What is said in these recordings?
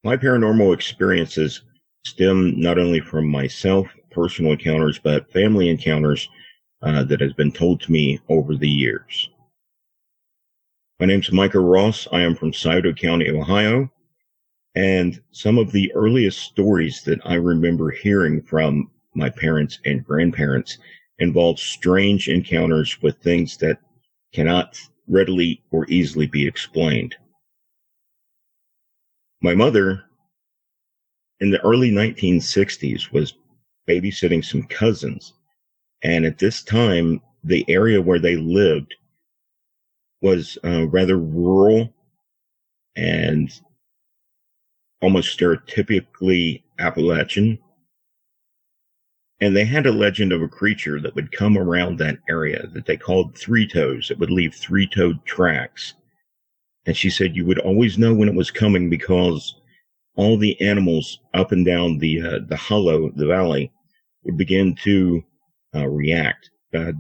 My paranormal experiences stem not only from myself, personal encounters, but family encounters that has been told to me over the years. My name's Micah Ross. I am from Scioto County, Ohio. And some of the earliest stories that I remember hearing from my parents and grandparents involve strange encounters with things that cannot readily or easily be explained. My mother, in the early 1960s, was babysitting some cousins. And at this time, the area where they lived was rather rural and almost stereotypically Appalachian. And they had a legend of a creature that would come around that area that they called three toes. It would leave three-toed tracks. And she said you would always know when it was coming because all the animals up and down the hollow, the valley, would begin to react.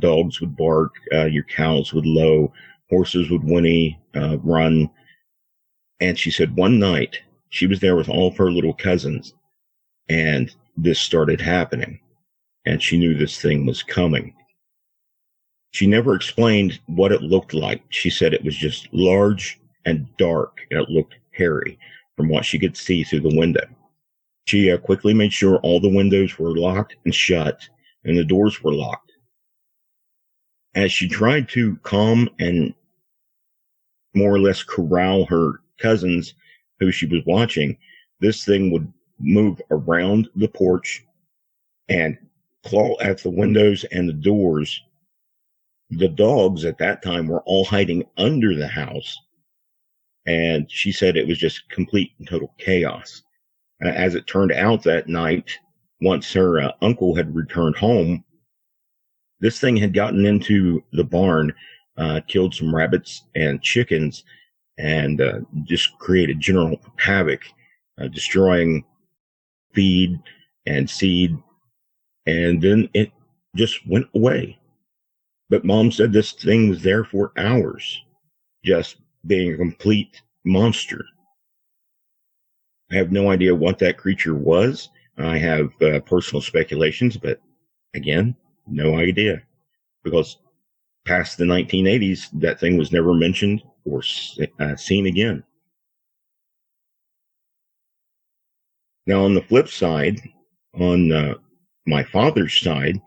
Dogs would bark, your cows would low, horses would whinny, run. And she said one night she was there with all of her little cousins, and this started happening. And she knew this thing was coming. She never explained what it looked like. She said it was just large and dark, and it looked hairy from what she could see through the window. She quickly made sure all the windows were locked and shut, and the doors were locked. As she tried to calm and more or less corral her cousins who she was watching, this thing would move around the porch and claw at the windows and the doors. The dogs at that time were all hiding under the house. And she said it was just complete and total chaos. As it turned out that night, once her uncle had returned home, this thing had gotten into the barn, killed some rabbits and chickens, and just created general havoc, destroying feed and seed. And then it just went away. But Mom said this thing was there for hours, just being a complete monster. I have no idea what that creature was. I have personal speculations, but again, no idea. Because past the 1980s, that thing was never mentioned or seen again. Now, on the flip side, on my father's side,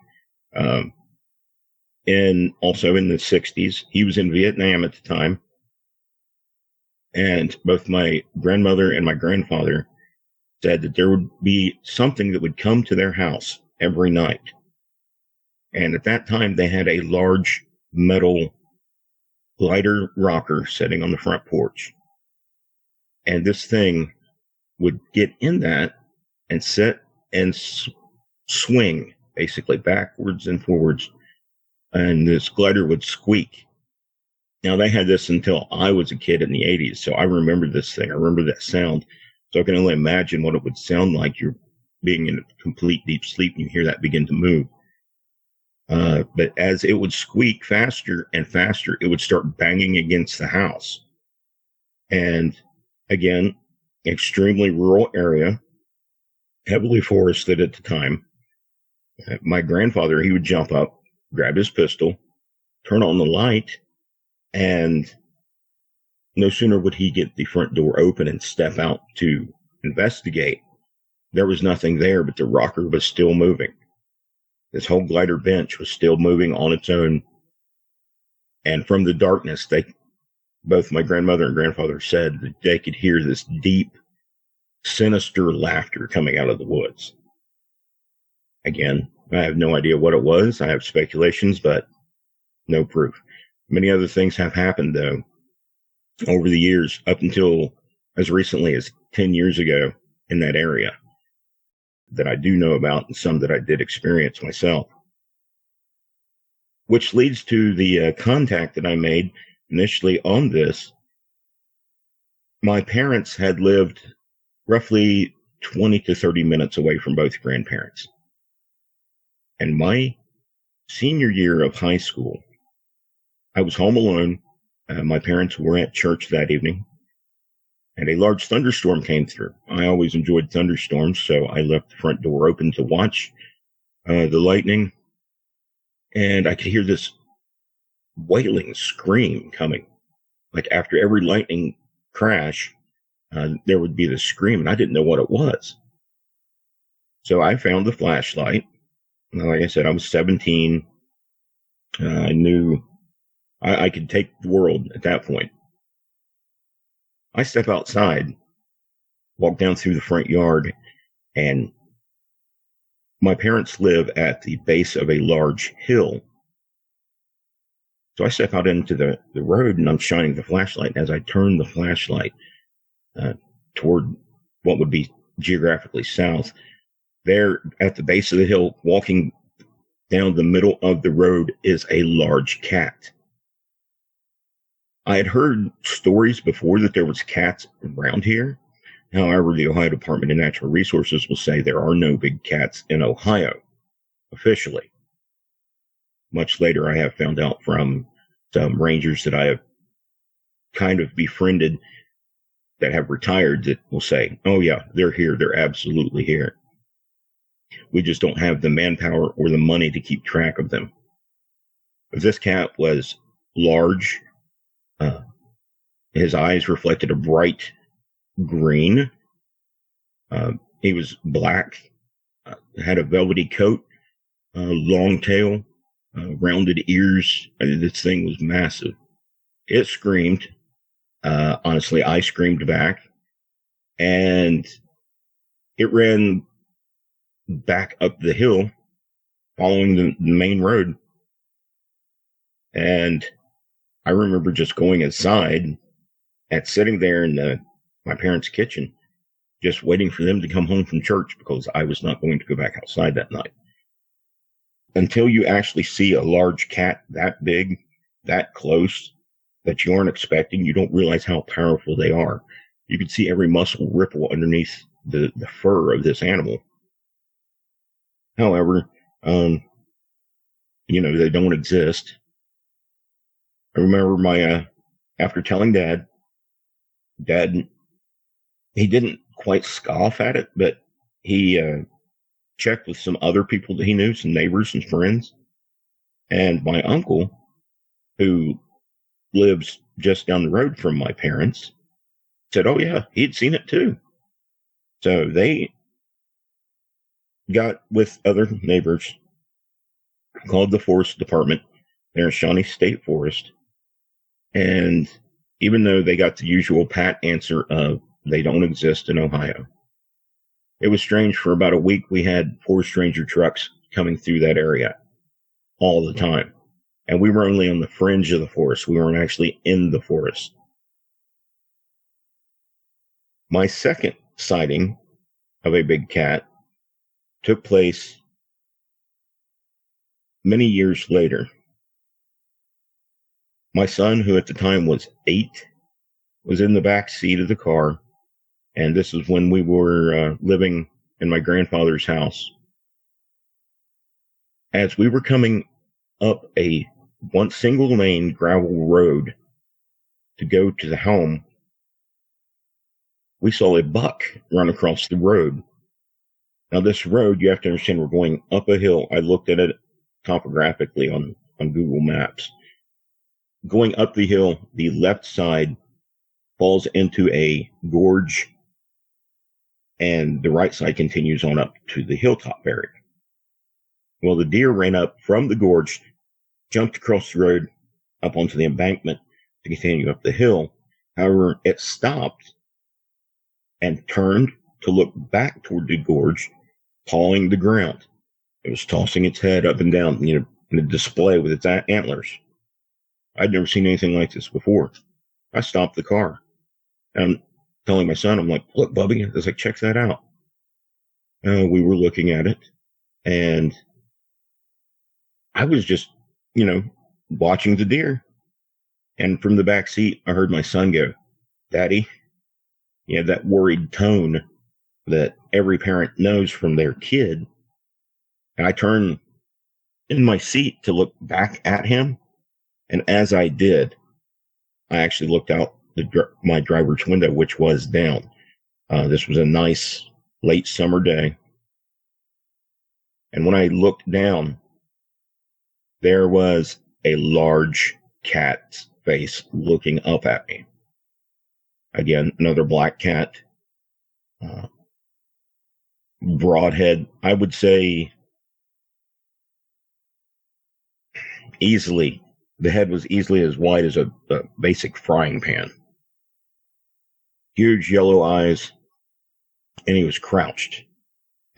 and also in the 60s, he was in Vietnam at the time. And both my grandmother and my grandfather said that there would be something that would come to their house every night. And at that time, they had a large metal glider rocker sitting on the front porch. And this thing would get in that and sit and swing, basically backwards and forwards. And this glider would squeak. Now, they had this until I was a kid in the 80s, so I remember this thing. I remember that sound. So I can only imagine what it would sound like. You're being in a complete deep sleep and you hear that begin to move. But as it would squeak faster and faster, it would start banging against the house. And again, extremely rural area, heavily forested at the time. My grandfather, he would jump up, grab his pistol, turn on the light, and no sooner would he get the front door open and step out to investigate, there was nothing there, but the rocker was still moving. This whole glider bench was still moving on its own. And from the darkness, both my grandmother and grandfather said that they could hear this deep, sinister laughter coming out of the woods. Again, I have no idea what it was. I have speculations, but no proof. Many other things have happened, though, over the years, up until as recently as 10 years ago in that area that I do know about, and some that I did experience myself. Which leads to the contact that I made initially on this. My parents had lived roughly 20 to 30 minutes away from both grandparents. And my senior year of high school, I was home alone. My parents were at church that evening. and a large thunderstorm came through. I always enjoyed thunderstorms, so I left the front door open to watch the lightning, and I could hear this wailing scream coming. Like after every lightning crash, there would be this scream, and I didn't know what it was. So I found the flashlight. Like I said, I was 17. I knew I could take the world at that point. I step outside, walk down through the front yard, and my parents live at the base of a large hill. So I step out into the road, and I'm shining the flashlight. And as I turn the flashlight toward what would be geographically south, there at the base of the hill, walking down the middle of the road, is a large cat. I had heard stories before that there was cats around here. However, the Ohio Department of Natural Resources will say there are no big cats in Ohio, officially. Much later, I have found out from some rangers that I have kind of befriended that have retired that will say, oh yeah, they're here. They're absolutely here. We just don't have the manpower or the money to keep track of them. This cat was large. His eyes reflected a bright green. He was black, had a velvety coat, long tail, rounded ears. This thing was massive. It screamed. Honestly, I screamed back, and it ran back up the hill, following the main road. And I remember just going inside and sitting there in my parents' kitchen, just waiting for them to come home from church, because I was not going to go back outside that night. Until you actually see a large cat that big, that close, that you aren't expecting, you don't realize how powerful they are. You can see every muscle ripple underneath the fur of this animal. However, they don't exist. I remember after telling Dad, he didn't quite scoff at it, but he checked with some other people that he knew, some neighbors and friends. And my uncle, who lives just down the road from my parents, said, oh yeah, he'd seen it too. So they got with other neighbors, called the forest department there in Shawnee State Forest. And even though they got the usual pat answer of they don't exist in Ohio, it was strange. For about a week, we had forest ranger trucks coming through that area all the time. And we were only on the fringe of the forest. We weren't actually in the forest. My second sighting of a big cat took place many years later. My son, who at the time was 8, was in the back seat of the car. And this is when we were living in my grandfather's house. As we were coming up a one single lane gravel road to go to the home, we saw a buck run across the road. Now, this road, you have to understand, we're going up a hill. I looked at it topographically on Google Maps. Going up the hill, the left side falls into a gorge, and the right side continues on up to the hilltop area. Well, the deer ran up from the gorge, jumped across the road up onto the embankment to continue up the hill. However, it stopped and turned to look back toward the gorge, pawing the ground. It was tossing its head up and down, in a display with its antlers. I'd never seen anything like this before. I stopped the car. I'm telling my son, I'm like, look, Bubby, I was like, check that out. We were looking at it, and I was just, watching the deer. And from the back seat, I heard my son go, Daddy, that worried tone that every parent knows from their kid. And I turned in my seat to look back at him. And as I did, I actually looked out my driver's window, which was down. This was a nice late summer day. And when I looked down, there was a large cat's face looking up at me. Again, another black cat. Broad head. I would say easily, the head was easily as wide as a basic frying pan. Huge yellow eyes, and he was crouched.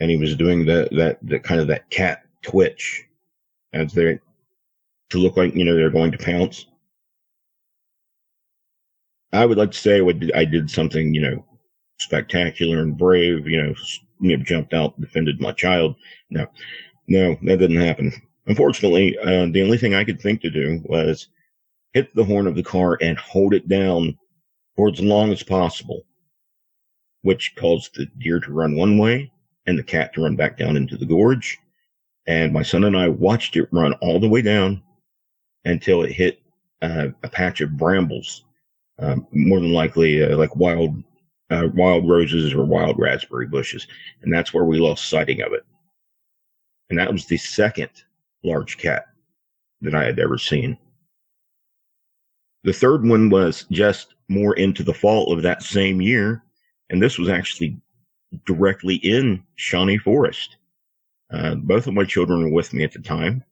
And he was doing the kind of that cat twitch as they're to look like, they're going to pounce. I would like to say I did something, spectacular and brave, jumped out, defended my child. No, that didn't happen. Unfortunately, the only thing I could think to do was hit the horn of the car and hold it down for as long as possible, which caused the deer to run one way and the cat to run back down into the gorge. And my son and I watched it run all the way down until it hit a patch of brambles, more than likely like wild roses or wild raspberry bushes. And that's where we lost sighting of it. And that was the second large cat that I had ever seen. The third one was just more into the fall of that same year. And this was actually directly in Shawnee Forest. Both of my children were with me at the time.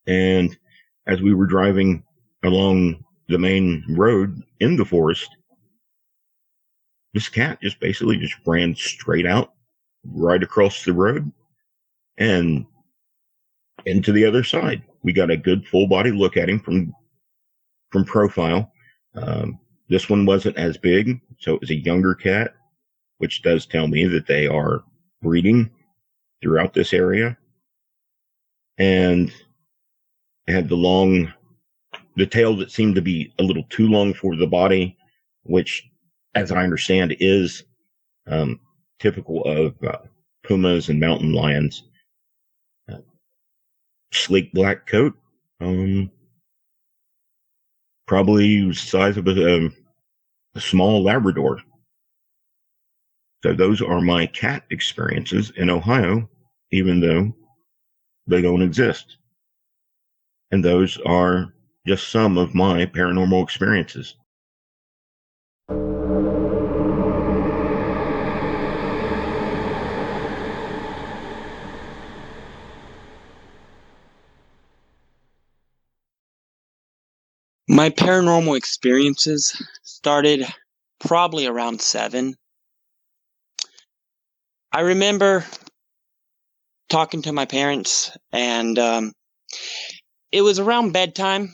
And as we were driving along the main road in the forest, this cat just basically just ran straight out, right across the road, and into the other side. We got a good full body look at him from profile. This one wasn't as big, so it was a younger cat, which does tell me that they are breeding throughout this area. And it had the tail that seemed to be a little too long for the body, which, as I understand, is typical of pumas and mountain lions. Sleek black coat, probably the size of a small Labrador. So those are my cat experiences in Ohio, even though they don't exist. And those are just some of my paranormal experiences. My paranormal experiences started probably around 7. I remember talking to my parents, and it was around bedtime.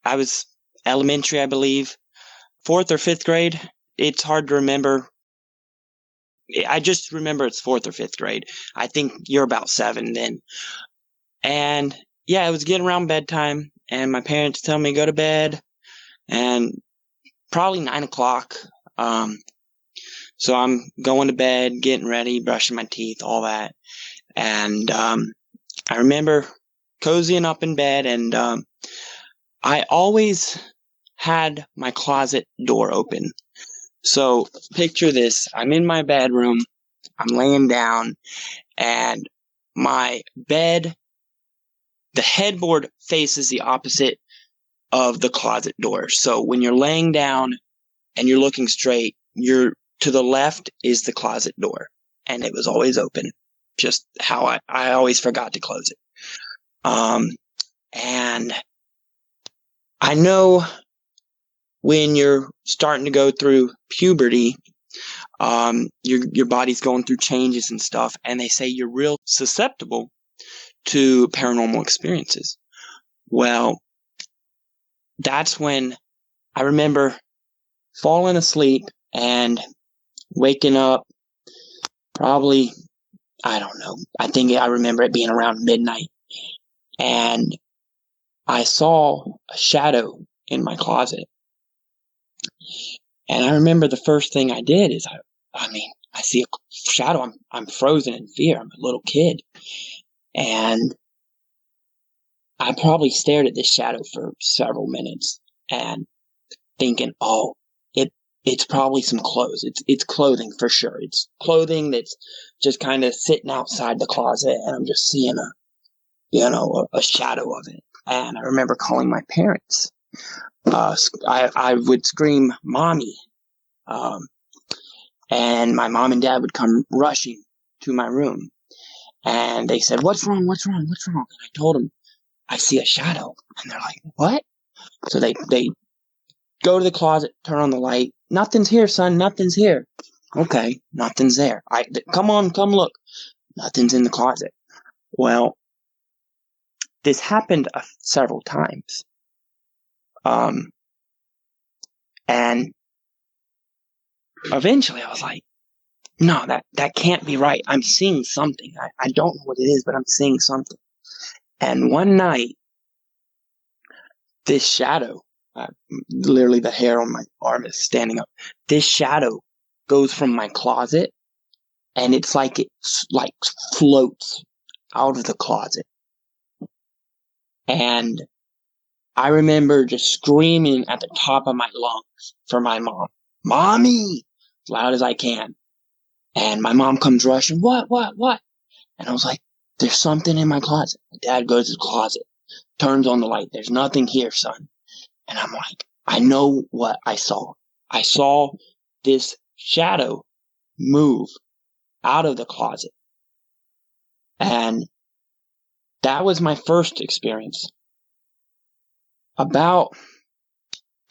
I was elementary, I believe, 4th or 5th grade. It's hard to remember. I just remember it's 4th or 5th grade. I think you're about 7 then. And yeah, it was getting around bedtime, and my parents tell me to go to bed, and probably 9 o'clock. So I'm going to bed, getting ready, brushing my teeth, all that. And I remember cozying up in bed, and I always had my closet door open. So picture this. I'm in my bedroom. I'm laying down, and my bed, the headboard faces the opposite of the closet door. So when you're laying down and you're looking straight, to the left is the closet door, and it was always open. Just how I always forgot to close it. And I know when you're starting to go through puberty, your body's going through changes and stuff, and they say you're real susceptible to paranormal experiences. Well, that's when I remember falling asleep and waking up probably, I don't know, I think I remember it being around midnight, and I saw a shadow in my closet. And I remember the first thing I did is I see a shadow. I'm frozen in fear. I'm a little kid. And I probably stared at this shadow for several minutes. And thinking, oh, it's probably some clothes. It's clothing for sure. It's clothing that's just kind of sitting outside the closet, and I'm just seeing a shadow of it. And I remember calling my parents. I would scream, "Mommy," and my mom and dad would come rushing to my room, and they said, "What's wrong? What's wrong? What's wrong?" And I told them, "I see a shadow," and they're like, "What?" So they go to the closet, turn on the light. "Nothing's here, son. Nothing's here." Okay, nothing's there. Come on, come look. Nothing's in the closet. Well, this happened several times. And eventually I was like, no, that can't be right. I'm seeing something. I don't know what it is, but I'm seeing something. And one night, this shadow, literally the hair on my arm is standing up. This shadow goes from my closet, and it's like it floats out of the closet. And I remember just screaming at the top of my lungs for my mom, "Mommy," as loud as I can. And my mom comes rushing, what? And I was like, "There's something in my closet." My dad goes to the closet, turns on the light. "There's nothing here, son." And I'm like, I know what I saw. I saw this shadow move out of the closet. And that was my first experience. About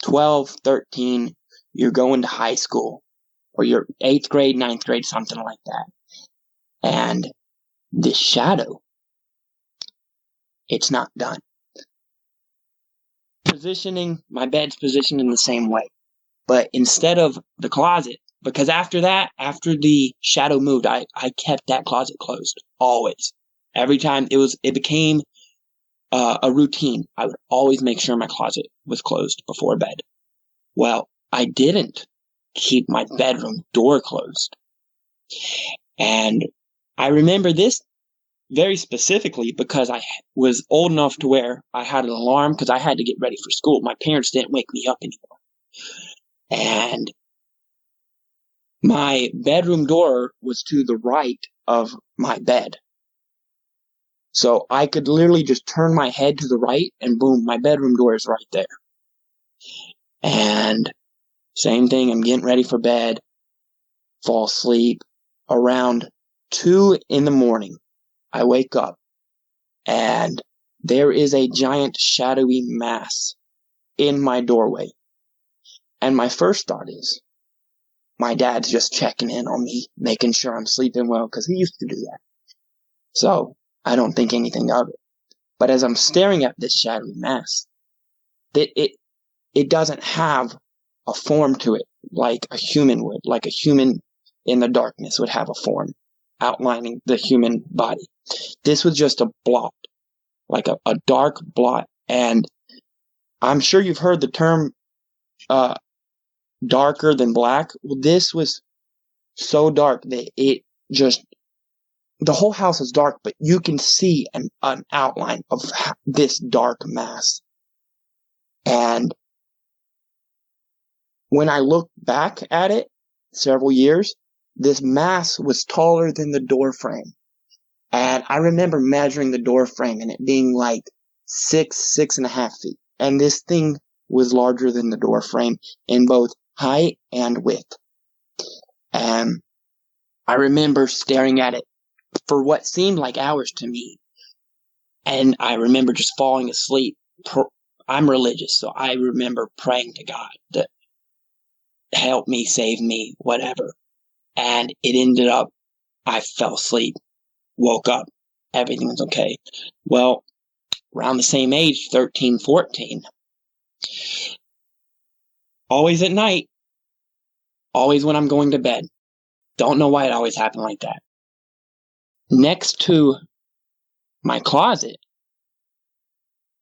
12, 13, you're going to high school, or you're 8th grade, 9th grade, something like that. And this shadow, it's not done. My bed's positioned in the same way. But instead of the closet, because after the shadow moved, I kept that closet closed, always. Every time it became a routine. I would always make sure my closet was closed before bed. Well, I didn't keep my bedroom door closed. And I remember this very specifically because I was old enough to where I had an alarm because I had to get ready for school. My parents didn't wake me up anymore. And my bedroom door was to the right of my bed. So I could literally just turn my head to the right and boom, my bedroom door is right there. And same thing, I'm getting ready for bed, fall asleep. Around 2 a.m, I wake up and there is a giant shadowy mass in my doorway. And my first thought is, my dad's just checking in on me, making sure I'm sleeping well, because he used to do that. So I don't think anything of it. But as I'm staring at this shadowy mass, it doesn't have a form to it like a human would, like a human in the darkness would have a form outlining the human body. This was just a blot, like a dark blot. And I'm sure you've heard the term darker than black. Well, this was so dark that the whole house is dark, but you can see an outline of this dark mass. And when I look back at it several years, this mass was taller than the door frame. And I remember measuring the door frame and it being like 6.5 feet. And this thing was larger than the door frame in both height and width. And I remember staring at it for what seemed like hours to me. And I remember just falling asleep. I'm religious, so I remember praying to God to help me, save me, whatever. And it ended up, I fell asleep, woke up, everything was okay. Well, around the same age, 13, 14, always at night, always when I'm going to bed. Don't know why it always happened like that. Next to my closet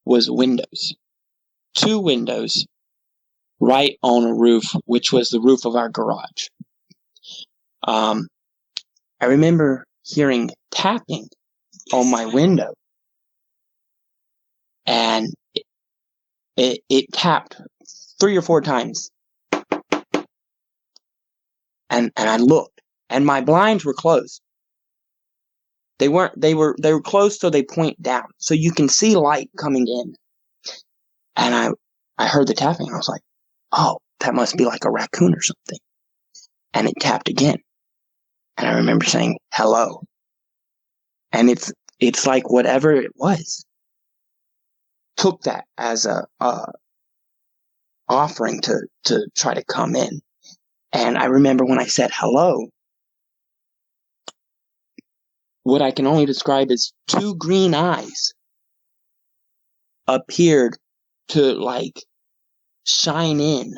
was windows. 2 windows right on a roof, which was the roof of our garage. I remember hearing tapping on my window. And it tapped 3 or 4 times. And I looked, and my blinds were closed. They were closed, so they point down, so you can see light coming in. And I heard the tapping. I was like, oh, that must be like a raccoon or something. And it tapped again. And I remember saying, hello. And it's like whatever it was took that as a offering to try to come in. And I remember when I said hello, what I can only describe as 2 green eyes appeared to like shine in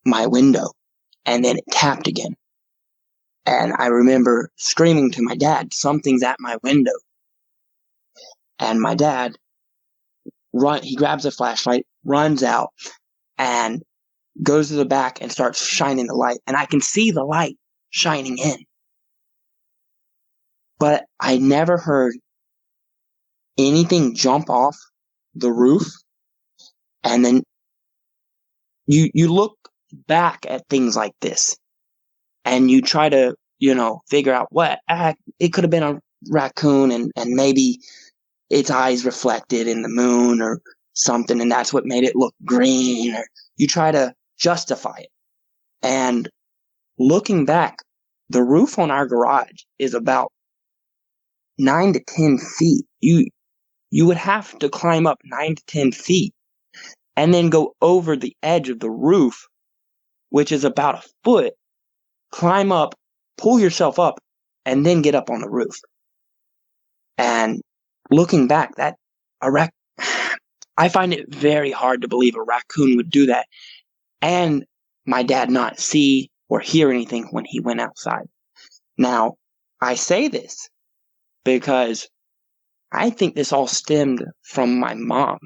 my window, and then it tapped again. And I remember screaming to my dad, something's at my window. And my dad he grabs a flashlight, runs out, and goes to the back and starts shining the light. And I can see the light shining in. But I never heard anything jump off the roof. And then you look back at things like this, and you try to, figure out what it could have been a raccoon, and maybe its eyes reflected in the moon or something, and that's what made it look green, or you try to justify it. And looking back, the roof on our garage is about 9 to 10 feet. You would have to climb up 9 to 10 feet and then go over the edge of the roof, which is about a foot, climb up, pull yourself up, and then get up on the roof. And looking back, I find it very hard to believe a raccoon would do that, and my dad not see or hear anything when he went outside. Now, I say this because I think this all stemmed from my mom.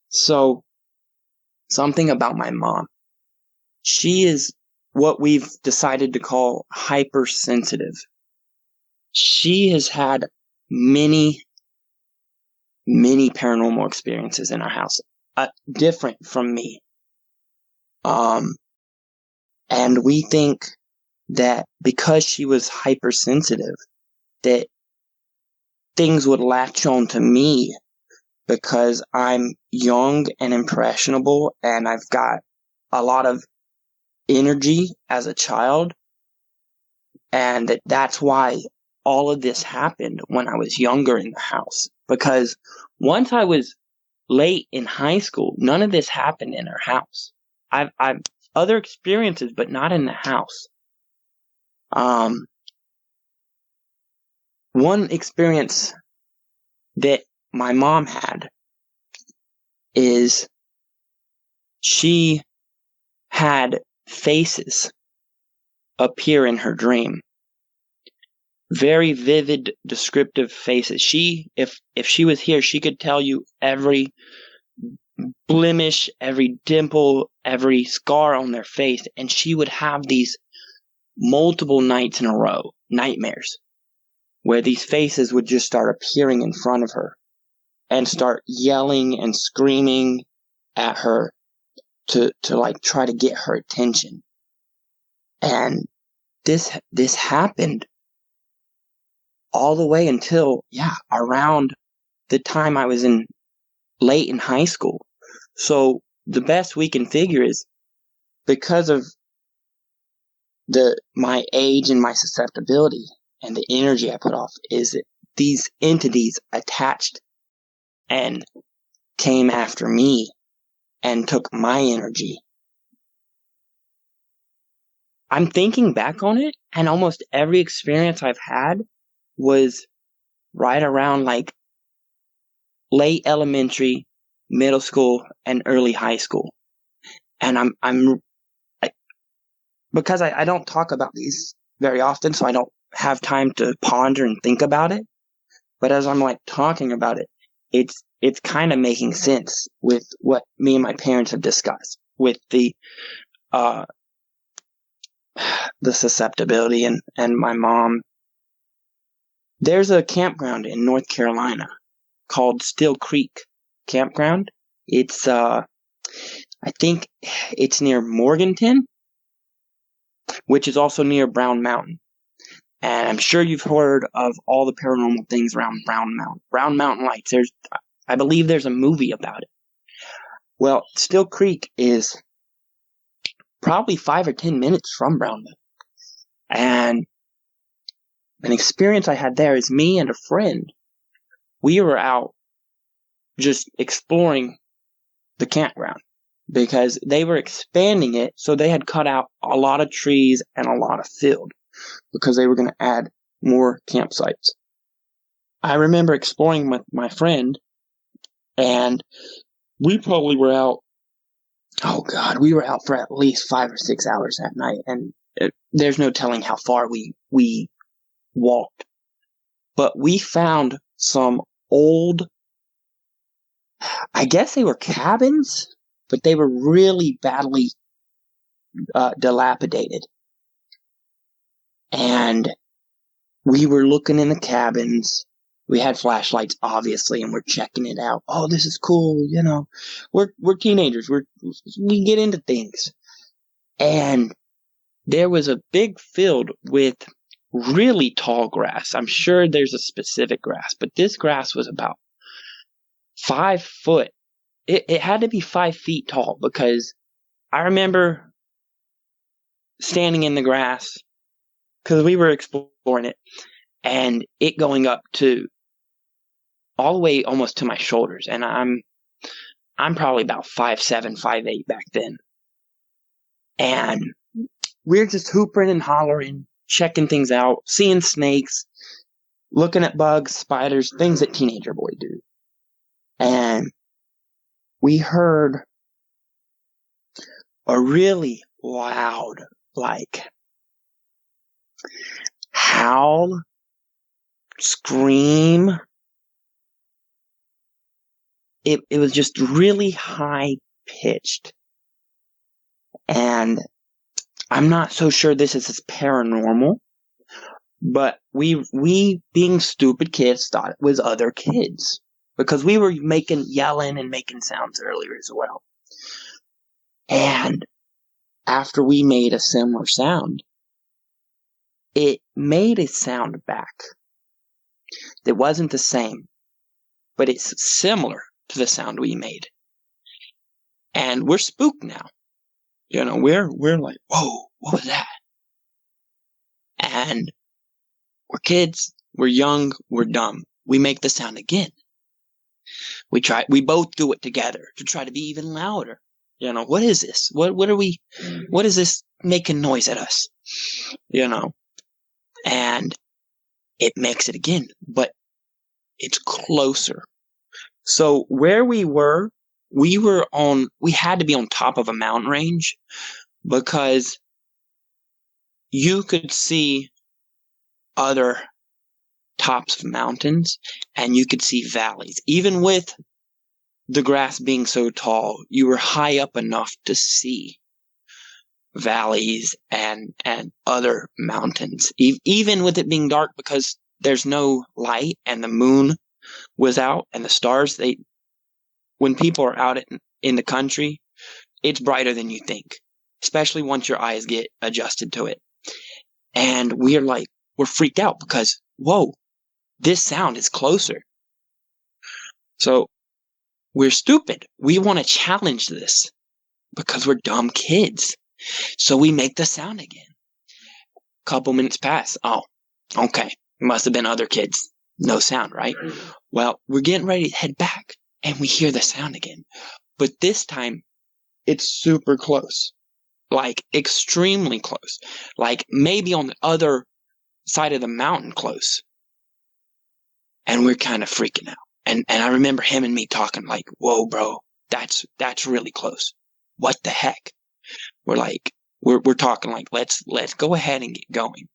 So, something about my mom. She is what we've decided to call hypersensitive. She has had many, many paranormal experiences in our house, different from me. And we think that because she was hypersensitive, that things would latch on to me because I'm young and impressionable, and I've got a lot of energy as a child, and that's why all of this happened when I was younger in the house. Because once I was late in high school, none of this happened in our house. I've other experiences, but not in the house. One experience that my mom had is she had faces appear in her dream. Very vivid, descriptive faces. If she was here, she could tell you every blemish, every dimple, every scar on their face, and she would have these multiple nights in a row, nightmares, where these faces would just start appearing in front of her and start yelling and screaming at her to like try to get her attention. And this happened all the way until around the time I was late in high school. So the best we can figure is, because of my age and my susceptibility and the energy I put off, is that these entities attached and came after me and took my energy. I'm thinking back on it, and almost every experience I've had was right around like late elementary, middle school, and early high school. And because I don't talk about these very often, so I don't have time to ponder and think about it. But as I'm like talking about it, it's kind of making sense with what me and my parents have discussed with the susceptibility and my mom. There's a campground in North Carolina called Still Creek Campground. It's I think it's near Morganton, which is also near Brown Mountain. And I'm sure you've heard of all the paranormal things around Brown Mountain. Brown Mountain Lights. I believe there's a movie about it. Well, Still Creek is probably 5 or 10 minutes from Brown Mountain. And an experience I had there is me and a friend. We were out just exploring the campground because they were expanding it. So they had cut out a lot of trees and a lot of field because they were going to add more campsites. I remember exploring with my friend, and we probably were out, we were out for at least 5 or 6 hours that night, and there's no telling how far we walked. But we found some old, I guess they were cabins, but they were really badly dilapidated. And we were looking in the cabins. We had flashlights, obviously, and we're checking it out. Oh, this is cool, you know. We're teenagers. We get into things. And there was a big field with really tall grass. I'm sure there's a specific grass, but this grass was about 5 foot. It had to be 5 feet tall because I remember standing in the grass because we were exploring it, and it going up to all the way almost to my shoulders. And I'm probably about 5'7", 5'8" back then. And we're just hooping and hollering, checking things out, seeing snakes, looking at bugs, spiders, things that teenager boys do. And we heard a really loud, like, howl, scream. It was just really high pitched. And I'm not so sure this is paranormal, but we being stupid kids thought it was other kids because we were yelling and making sounds earlier as well. And after we made a similar sound, it made a sound back. It wasn't the same, but it's similar to the sound we made. And we're spooked now. You know, we're like, whoa, what was that? And we're kids, we're young, we're dumb. We make the sound again. We both do it together to try to be even louder. You know, what is this? What is this making noise at us? You know, and it makes it again, but it's closer. So where we had to be on top of a mountain range because you could see other tops of mountains and you could see valleys. Even with the grass being so tall, you were high up enough to see valleys and other mountains. Even with it being dark because there's no light and the moon was out and the stars, when people are out in the country, it's brighter than you think, especially once your eyes get adjusted to it. And we're freaked out because, whoa, this sound is closer. So we're stupid. We want to challenge this because we're dumb kids. So we make the sound again. Couple minutes pass. Oh, okay. Must have been other kids. No sound, right? Well, we're getting ready to head back and we hear the sound again. But this time it's super close. Like extremely close. Like maybe on the other side of the mountain close. And we're kind of freaking out. And I remember him and me talking like, whoa, bro, that's really close. What the heck? We're talking like, let's go ahead and get going.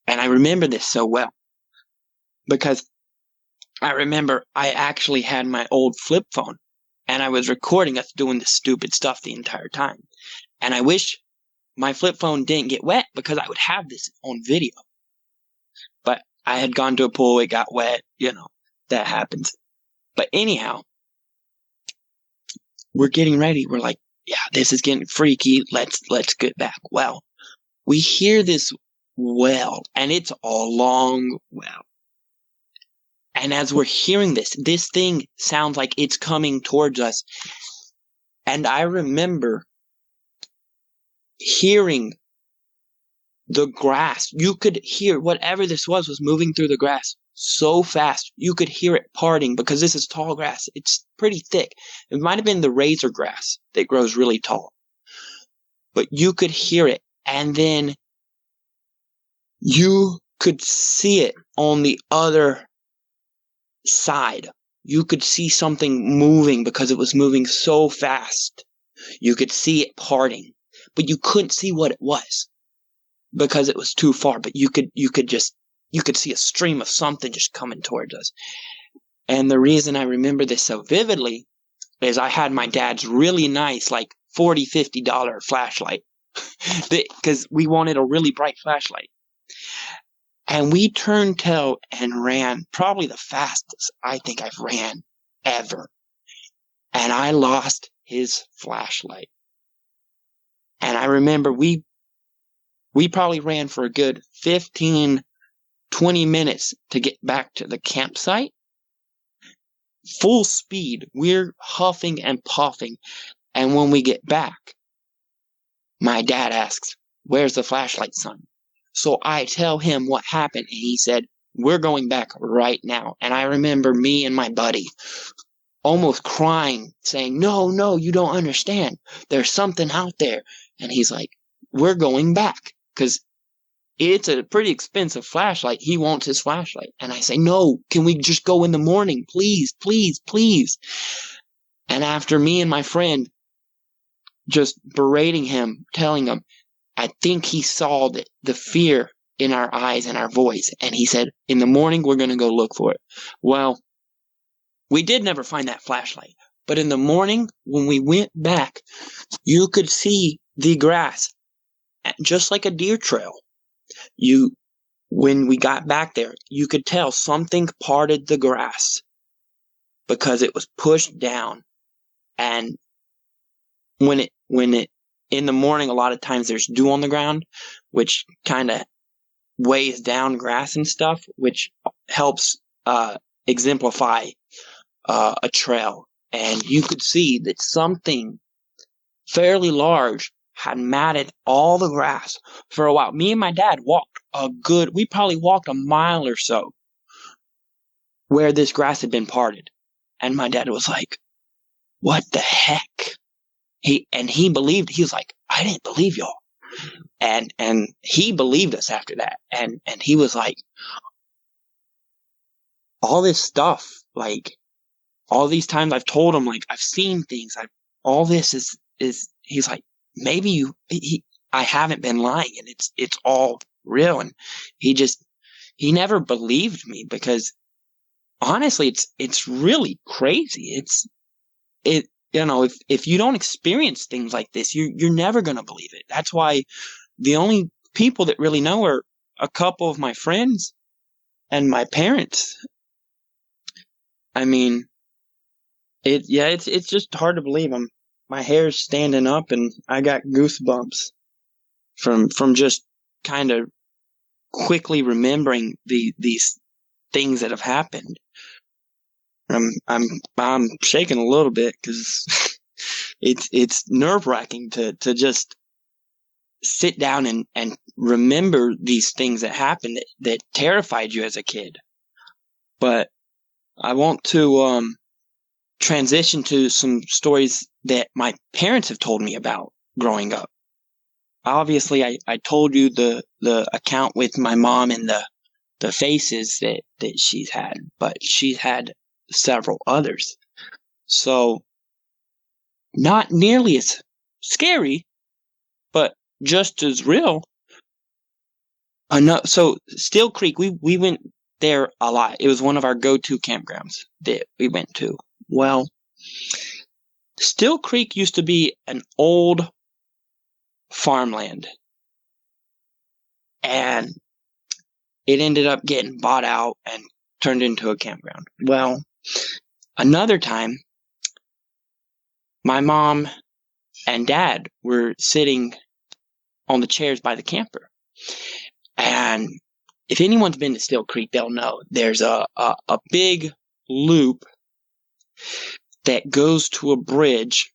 And I remember this so well because I remember I actually had my old flip phone and I was recording us doing this stupid stuff the entire time. And I wish my flip phone didn't get wet because I would have this on video. But I had gone to a pool, it got wet, you know, that happens. But anyhow, we're getting ready. We're like, yeah, this is getting freaky. Let's get back. Well, we hear this well, and it's a long well. And as we're hearing this thing sounds like it's coming towards us. And I remember hearing the grass. You could hear whatever this was moving through the grass so fast. You could hear it parting because this is tall grass. It's pretty thick. It might have been the razor grass that grows really tall. But you could hear it. And then you could see it on the other side. You could see something moving because it was moving so fast. You could see it parting, but you couldn't see what it was because it was too far. But you could see a stream of something just coming towards us. And the reason I remember this so vividly is I had my dad's really nice, like $40, $50 flashlight because we wanted a really bright flashlight. And we turned tail and ran, probably the fastest I think I've ran ever. And I lost his flashlight. And I remember we probably ran for a good 15, 20 minutes to get back to the campsite. Full speed. We're huffing and puffing. And when we get back, my dad asks, "Where's the flashlight, son?" So I tell him what happened, and he said, "We're going back right now." And I remember me and my buddy almost crying, saying, No, you don't understand. There's something out there. And he's like, "We're going back," because it's a pretty expensive flashlight. He wants his flashlight. And I say, "No, can we just go in the morning? Please, please, please." And after me and my friend just berating him, telling him, I think he saw the fear in our eyes and our voice. And he said, "In the morning, we're going to go look for it." Well, we did never find that flashlight. But in the morning, when we went back, you could see the grass, just like a deer trail. When we got back there, you could tell something parted the grass because it was pushed down. And when it in the morning, a lot of times there's dew on the ground, which kind of weighs down grass and stuff, which helps exemplify a trail. And you could see that something fairly large had matted all the grass for a while. Me and my dad we probably walked a mile or so where this grass had been parted. And my dad was like, "What the heck?" He believed. He was like, "I didn't believe y'all." And he believed us after that. And he was like, all this stuff, like all these times I've told him, like, I've seen things. All this is he's like, maybe I haven't been lying, and it's all real. And he never believed me because honestly, it's really crazy. If you don't experience things like this, you're never going to believe it. That's why the only people that really know are a couple of my friends and my parents. I mean, it's just hard to believe. My hair's standing up and I got goosebumps from just kind of quickly remembering these things that have happened. I'm shaking a little bit because it's nerve-wracking to just sit down and remember these things that happened that terrified you as a kid. But I want to transition to some stories that my parents have told me about growing up. Obviously, I told you the account with my mom and the faces that she's had, but she's had several others. So not nearly as scary, but just as real. So Still Creek, we went there a lot. It was one of our go-to campgrounds that we went to. Well, Still Creek used to be an old farmland, and it ended up getting bought out and turned into a campground. Well, another time, my mom and Dad were sitting on the chairs by the camper. And if anyone's been to Still Creek, they'll know there's a big loop that goes to a bridge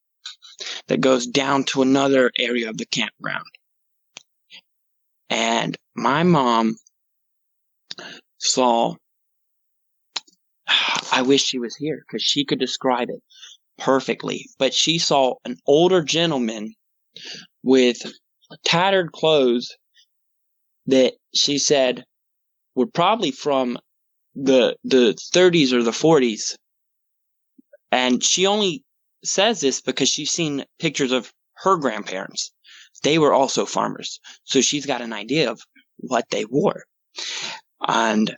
that goes down to another area of the campground. And my mom saw, I wish she was here because she could describe it perfectly, but she saw an older gentleman with tattered clothes that she said were probably from the 30s or the 40s. And she only says this because she's seen pictures of her grandparents. They were also farmers. So she's got an idea of what they wore. And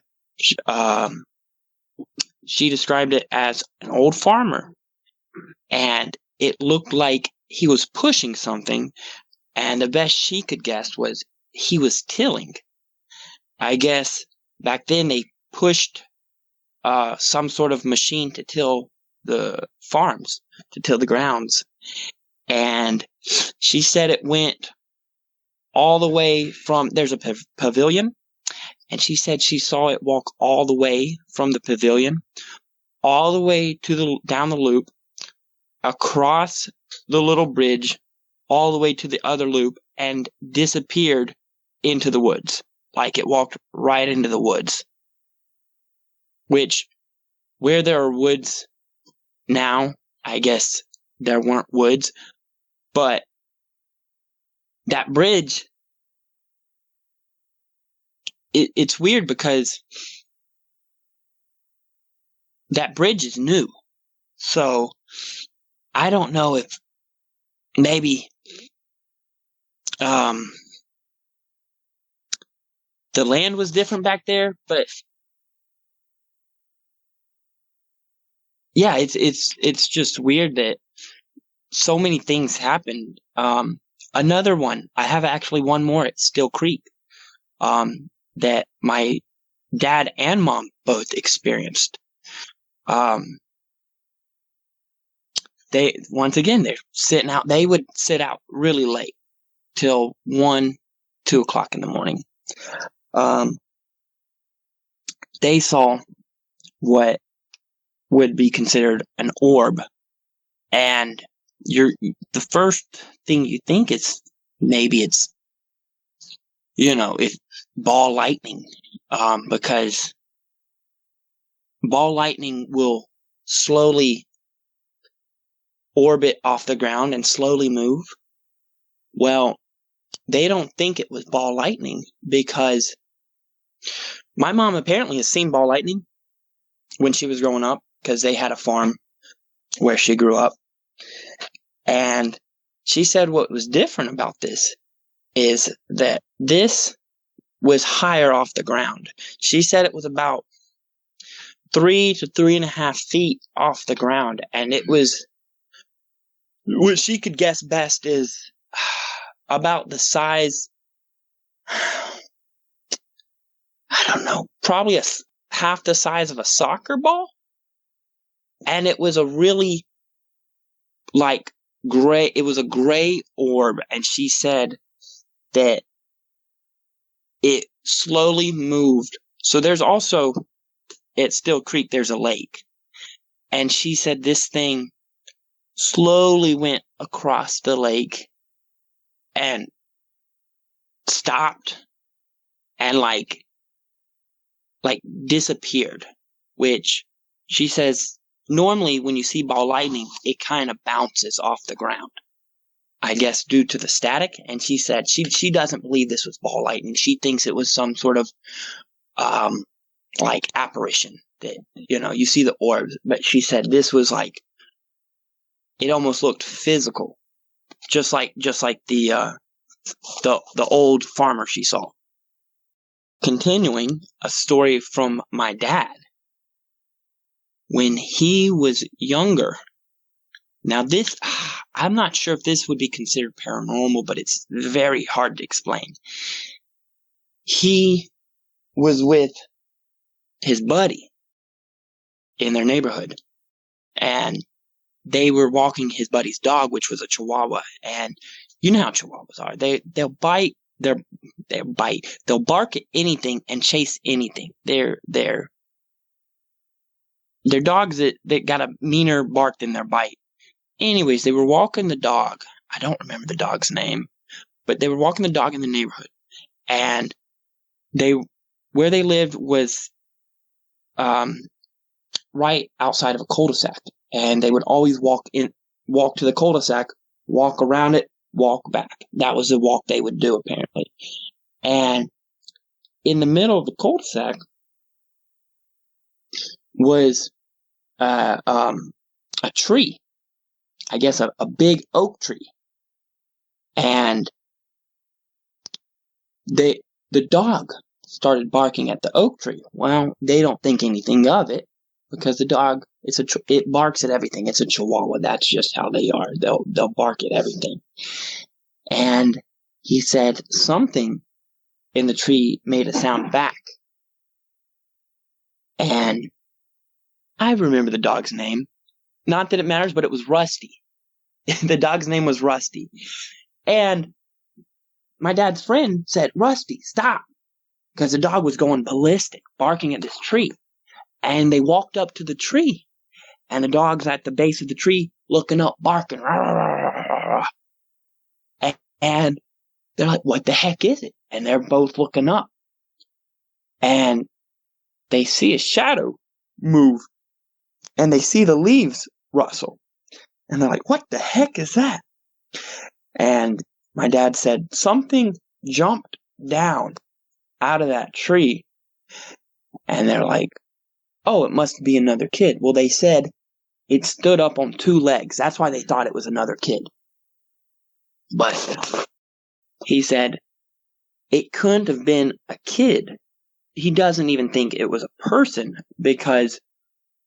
she described it as an old farmer. And it looked like he was pushing something. And the best she could guess was he was tilling. I guess back then they pushed some sort of machine to till the farms, to till the grounds. And she said it went all the way from, there's a pavilion, and she said she saw it walk all the way from the pavilion, all the way to down the loop, across the little bridge, all the way to the other loop, and disappeared into the woods. Like it walked right into the woods. Which, where there are woods now, I guess there weren't woods, but that bridge, it's weird because that bridge is new. So I don't know if maybe the land was different back there, but yeah, it's just weird that so many things happened. Another one, I have actually one more at Still Creek, that my dad and mom both experienced. They're sitting out. They would sit out really late till 1, 2 o'clock in the morning. They saw what would be considered an orb, and the first thing you think is maybe it's ball lightning, because ball lightning will slowly orbit off the ground and slowly move. Well, they don't think it was ball lightning because my mom apparently has seen ball lightning when she was growing up because they had a farm where she grew up. And she said what was different about this is that this was higher off the ground. She said it was about 3 to 3.5 feet off the ground. And it was, what she could guess best is about the size, I don't know, probably half the size of a soccer ball. And it was a really gray, it was a gray orb. And she said that it slowly moved. So there's also, at Still Creek, there's a lake. And she said this thing slowly went across the lake and stopped and disappeared, which she says normally when you see ball lightning, it kind of bounces off the ground, I guess due to the static. And she said she doesn't believe this was ball lightning. She thinks it was some sort of apparition that, you see the orbs, but she said this was it almost looked physical, just like the old farmer she saw. Continuing, a story from my dad. When he was younger, now this, I'm not sure if this would be considered paranormal, but it's very hard to explain. He was with his buddy in their neighborhood, and they were walking his buddy's dog, which was a Chihuahua, and you know how Chihuahuas are. They'll bite. They'll bite. They'll bark at anything and chase anything. They're dogs that got a meaner bark than their bite. Anyways, they were walking the dog. I don't remember the dog's name, but they were walking the dog in the neighborhood, and where they lived was right outside of a cul-de-sac, and they would always walk to the cul-de-sac, walk around it, walk back. That was the walk they would do, apparently. And in the middle of the cul-de-sac was a tree, I guess a big oak tree, and the dog started barking at the oak tree. Well, they don't think anything of it because the dog, it barks at everything. It's a Chihuahua. That's just how they are. They'll bark at everything. And he said something in the tree made a sound back. And I remember the dog's name. Not that it matters, but it was Rusty. The dog's name was Rusty. And my dad's friend said, "Rusty, stop." Because the dog was going ballistic, barking at this tree. And they walked up to the tree. And the dog's at the base of the tree, looking up, barking. And they're like, "What the heck is it?" And they're both looking up. And they see a shadow move. And they see the leaves rustle. And they're like, "What the heck is that?" And my dad said, something jumped down out of that tree. And they're like, "Oh, it must be another kid." Well, they said it stood up on 2 legs. That's why they thought it was another kid. But he said it couldn't have been a kid. He doesn't even think it was a person because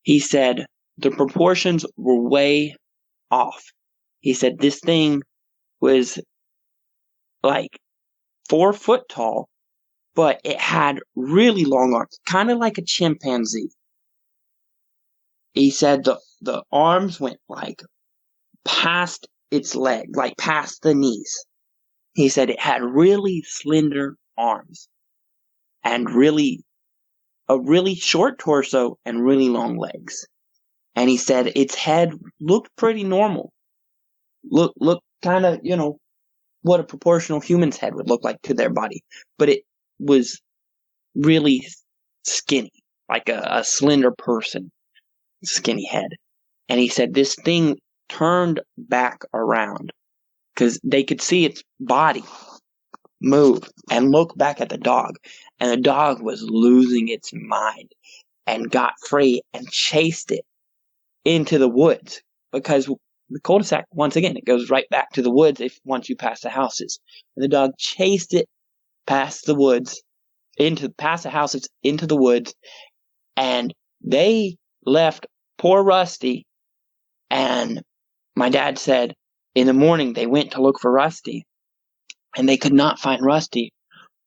he said the proportions were way off. He said this thing was like 4 foot tall, but it had really long arms, kind of like a chimpanzee. He said the arms went like past its leg, like past the knees. He said it had really slender arms and a really short torso and really long legs. And he said its head looked pretty normal. Look kind of, what a proportional human's head would look like to their body. But it was really skinny, like a slender person, skinny head. And he said this thing turned back around because they could see its body move and look back at the dog. And the dog was losing its mind and got free and chased it into the woods because the cul-de-sac, once again, it goes right back to the woods once you pass the houses. And the dog chased it past the woods, past the houses, into the woods, and they left poor Rusty. And my dad said in the morning they went to look for Rusty, and they could not find Rusty.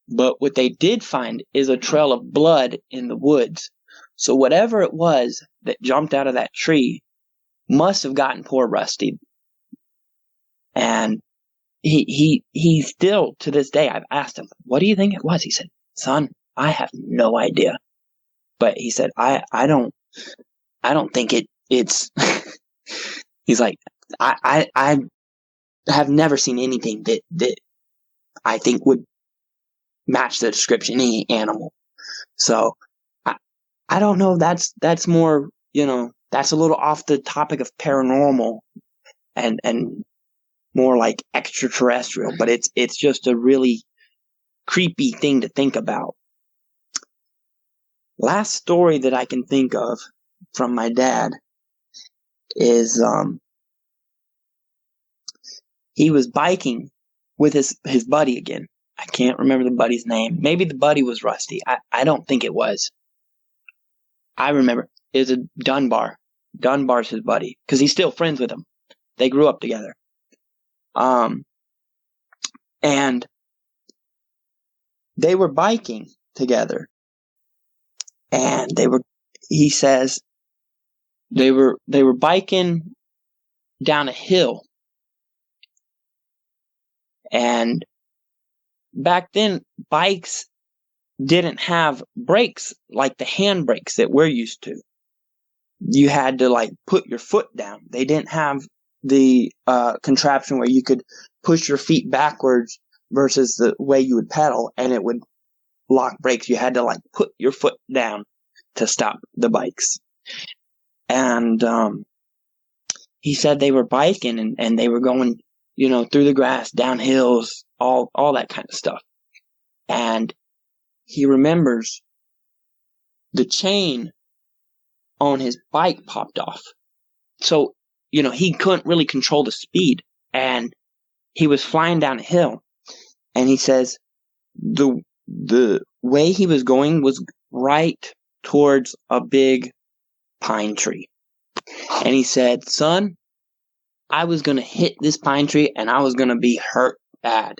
But what they did find is a trail of blood in the woods. So whatever it was that jumped out of that tree must have gotten poor Rusty. And he still, to this day, I've asked him, "What do you think it was?" He said, "Son, I have no idea." But he said, I don't think it's he's like, I have never seen anything that I think would match the description of any animal. So I don't know. That's more, that's a little off the topic of paranormal and more like extraterrestrial, but it's just a really creepy thing to think about. Last story that I can think of from my dad is he was biking with his buddy again. I can't remember the buddy's name. Maybe the buddy was Rusty. I don't think it was. I remember it was a Dunbar. Dunbar's his buddy because he's still friends with him. They grew up together. And they were biking together. And he says they were biking down a hill. And back then, bikes didn't have brakes like the hand brakes that we're used to. You had to like put your foot down. They didn't have the contraption where you could push your feet backwards versus the way you would pedal and it would lock brakes. You had to like put your foot down to stop the bikes. And he said they were biking and they were going, through the grass, down hills, all that kind of stuff. And he remembers the chain on his bike popped off. So, he couldn't really control the speed. And he was flying down a hill. And he says the way he was going was right towards a big pine tree. And he said, son, I was going to hit this pine tree and I was going to be hurt bad.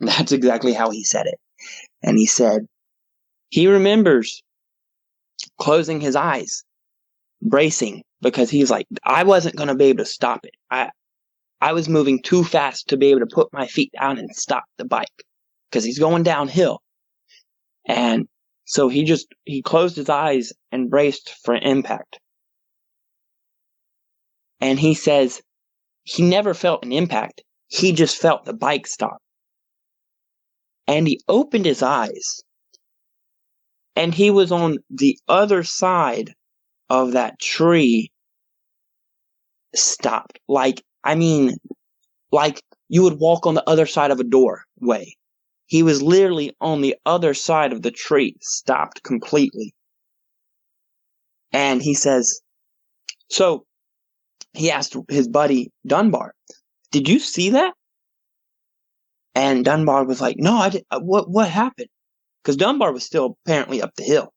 And that's exactly how he said it. And he said he remembers closing his eyes, bracing, because he's like, I wasn't going to be able to stop it. I was moving too fast to be able to put my feet down and stop the bike because he's going downhill. And so he closed his eyes and braced for impact. And he says he never felt an impact. He just felt the bike stop. And he opened his eyes and he was on the other side of that tree, stopped. Like you would walk on the other side of a doorway. He was literally on the other side of the tree, stopped completely. And he says, so he asked his buddy Dunbar, did you see that? And Dunbar was like, no, I didn't. What happened? Because Dunbar was still apparently up the hill.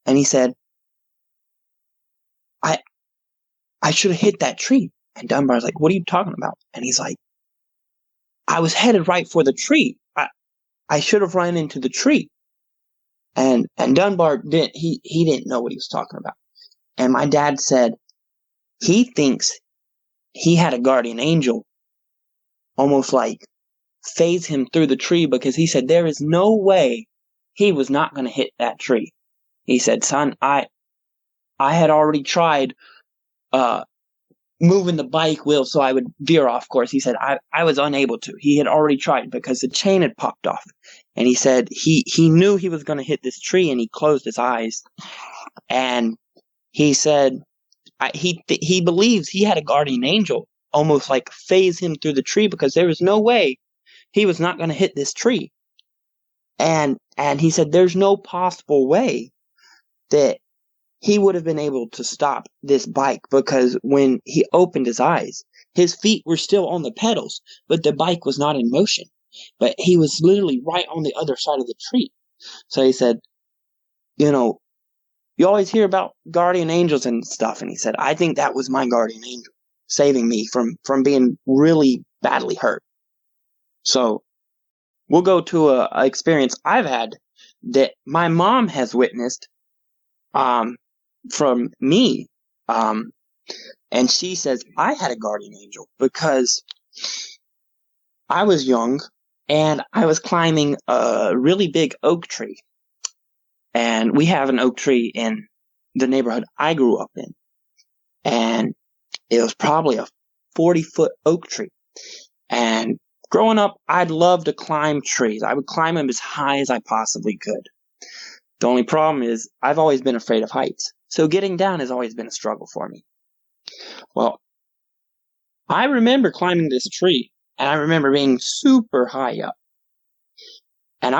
And he said, I should have hit that tree. And Dunbar's like, what are you talking about? And he's like, I was headed right for the tree. I should have run into the tree. And Dunbar didn't, he didn't know what he was talking about. And my dad said, he thinks he had a guardian angel almost like phase him through the tree, because he said there is no way he was not going to hit that tree. He said, son, I had already tried moving the bike wheel so I would veer off course. He said, I was unable to. He had already tried because the chain had popped off. And he said he knew he was going to hit this tree, and he closed his eyes. And he said he believes he had a guardian angel almost like phase him through the tree, because there was no way he was not going to hit this tree. And he said there's no possible way that he would have been able to stop this bike, because when he opened his eyes, his feet were still on the pedals, but the bike was not in motion. But he was literally right on the other side of the tree. So he said, you always hear about guardian angels and stuff. And he said, I think that was my guardian angel saving me from being really badly hurt. So we'll go to a experience I've had that my mom has witnessed from me. And she says I had a guardian angel because I was young and I was climbing a really big oak tree. And we have an oak tree in the neighborhood I grew up in. And it was probably a 40-foot oak tree. And growing up, I'd love to climb trees. I would climb them as high as I possibly could. The only problem is I've always been afraid of heights. So getting down has always been a struggle for me. Well, I remember climbing this tree, and I remember being super high up. And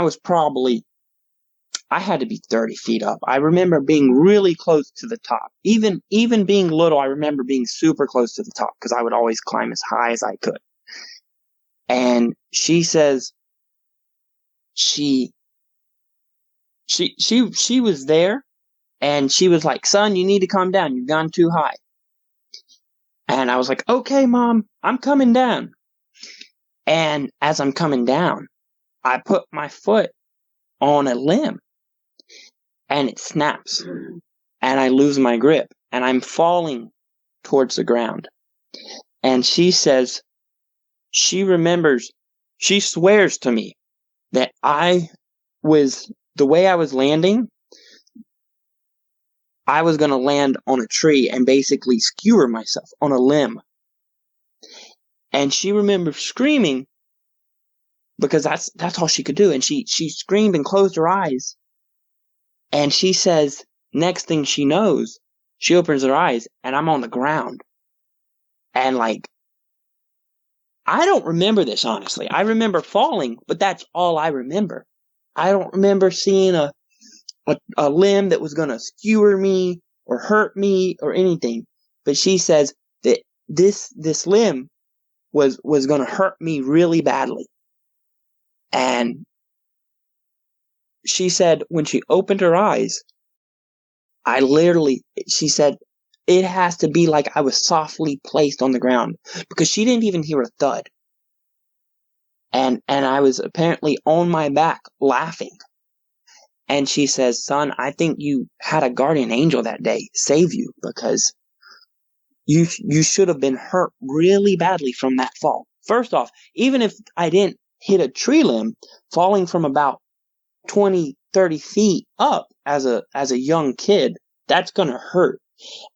I had to be 30 feet up. I remember being really close to the top. Even being little, I remember being super close to the top because I would always climb as high as I could. And she says she was there, and she was like, son, you need to come down. You've gone too high. And I was like, okay, Mom, I'm coming down. And as I'm coming down, I put my foot on a limb, and it snaps, and I lose my grip, and I'm falling towards the ground. And she says she remembers, she swears to me that the way I was landing, I was going to land on a tree and basically skewer myself on a limb. And she remembers screaming because that's all she could do. And she screamed and closed her eyes. And she says, next thing she knows, she opens her eyes and I'm on the ground. And like, I don't remember this, honestly. I remember falling, but that's all I remember. I don't remember seeing a limb that was going to skewer me or hurt me or anything. But she says that this limb was going to hurt me really badly. And she said when she opened her eyes, she said, it has to be like I was softly placed on the ground, because she didn't even hear a thud. And I was apparently on my back laughing. And she says, son, I think you had a guardian angel that day save you, because you should have been hurt really badly from that fall. First off, even if I didn't hit a tree limb, falling from about 20, 30 feet up as a young kid, that's going to hurt.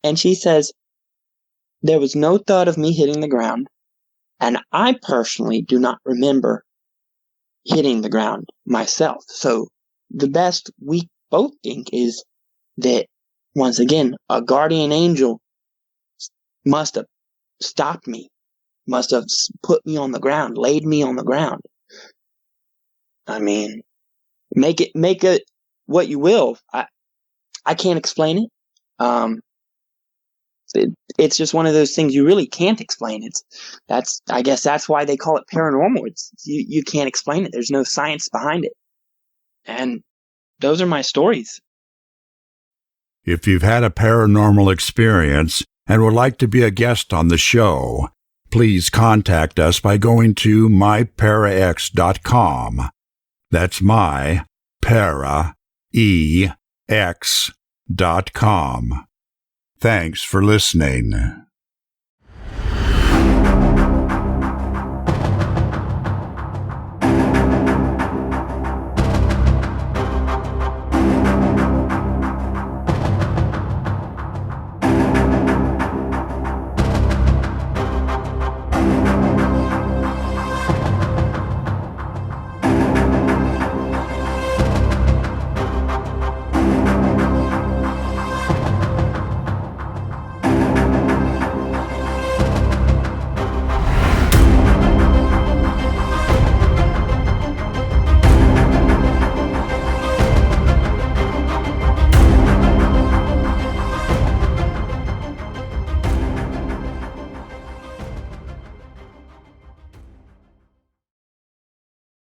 And she says, there was no thud of me hitting the ground. And I personally do not remember hitting the ground myself. So the best we both think is that, once again, a guardian angel must have stopped me, must have put me on the ground, laid me on the ground. I mean, make it what you will. I can't explain it. It's just one of those things you really can't explain. I guess that's why they call it paranormal. You can't explain it. There's no science behind it. And those are my stories. If you've had a paranormal experience and would like to be a guest on the show, please contact us by going to myparax.com. That's myparaex.com. Thanks for listening.